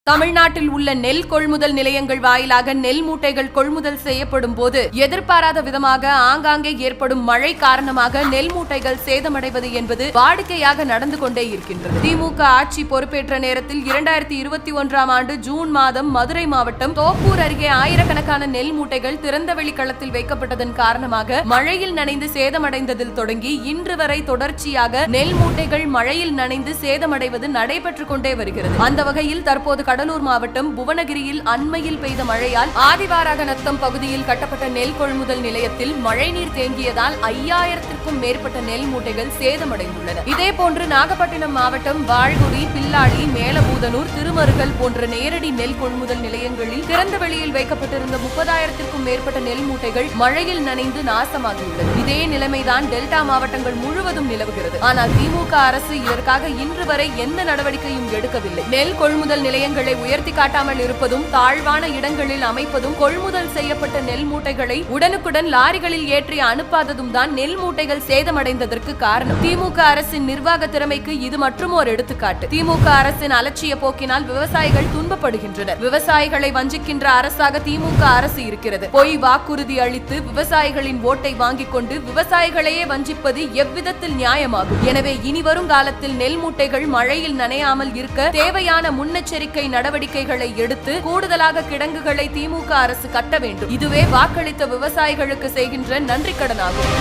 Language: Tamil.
தமிழ்நாட்டில் உள்ள நெல் கொள்முதல் நிலையங்கள் வாயிலாக நெல் மூட்டைகள் கொள்முதல் செய்யப்படும் போது எதிர்பாராத விதமாக ஆங்காங்கே ஏற்படும் மழை காரணமாக நெல் மூட்டைகள் சேதமடைவது என்பது வாடிக்கையாக நடந்து கொண்டே இருக்கின்றது. திமுக ஆட்சி பொறுப்பேற்ற நேரத்தில் 2021ஆம் ஆண்டு ஜூன் மாதம் மதுரை மாவட்டம் தோப்பூர் அருகே ஆயிரக்கணக்கான நெல் மூட்டைகள் திறந்தவெளி களத்தில் வைக்கப்பட்டதன் காரணமாக மழையில் நனைந்து சேதமடைந்ததில் தொடங்கி இன்று வரை தொடர்ச்சியாக நெல் மூட்டைகள் மழையில் நனைந்து சேதமடைவது நடைபெற்றுக் கொண்டே வருகிறது. அந்த வகையில் தற்போது கடலூர் மாவட்டம் புவனகிரியில் அண்மையில் பெய்த மழையால் ஆதிவாராகநத்தம் பகுதியில் கட்டப்பட்ட நெல் கொள்முதல் நிலையத்தில் மழைநீர் தேங்கியதால் 5000க்கும் மேற்பட்ட நெல் மூட்டைகள் சேதமடைந்துள்ளன. இதேபோன்று நாகப்பட்டினம் மாவட்டம் வாழ்குடி, பில்லாளி, மேலபூதனூர், திருமருகல் போன்ற நேரடி நெல் கொள்முதல் நிலையங்களில் திறந்த வெளியில் வைக்கப்பட்டிருந்த 30,000க்கும் மேற்பட்ட நெல் மூட்டைகள் மழையில் நனைந்து நாசமாகியுள்ளது. இதே நிலைமைதான் டெல்டா மாவட்டங்கள் முழுவதும் நிலவுகிறது. ஆனால் திமுக அரசு இதற்காக இன்று வரை எந்த நடவடிக்கையும் எடுக்கவில்லை. நெல் கொள்முதல் நிலையங்கள் உயர்த்தி காட்டாமல் இருப்பதும், தாழ்வான இடங்களில் அமைப்பதும், கொள்முதல் செய்யப்பட்ட நெல் மூட்டைகளை உடனுக்குடன் லாரிகளில் ஏற்றி அனுப்பாததும் தான் நெல் மூட்டைகள் சேதமடைந்ததற்கு காரணம். திமுக அரசின் நிர்வாக திறமைக்கு இது மற்றும் ஒரு எடுத்துக்காட்டு. திமுக அரசின் அலட்சிய போக்கினால் விவசாயிகள் துன்பப்படுகின்றனர். விவசாயிகளை வஞ்சிக்கின்ற அரசாக திமுக அரசு இருக்கிறது. பொய் வாக்குறுதி அளித்து விவசாயிகளின் ஓட்டை வாங்கிக் கொண்டு விவசாயிகளையே வஞ்சிப்பது எவ்விதத்தில் நியாயமாகும்? எனவே இனி வரும் காலத்தில் நெல் மூட்டைகள் மழையில் நனையாமல் இருக்க தேவையான முன்னெச்சரிக்கை நடவடிக்கைகளை எடுத்து கூடுதலாக கிடங்குகளை திமுக அரசு கட்ட வேண்டும். இதுவே வாக்களித்த விவசாயிகளுக்கு செய்கின்ற நன்றிக்கடனாகும்.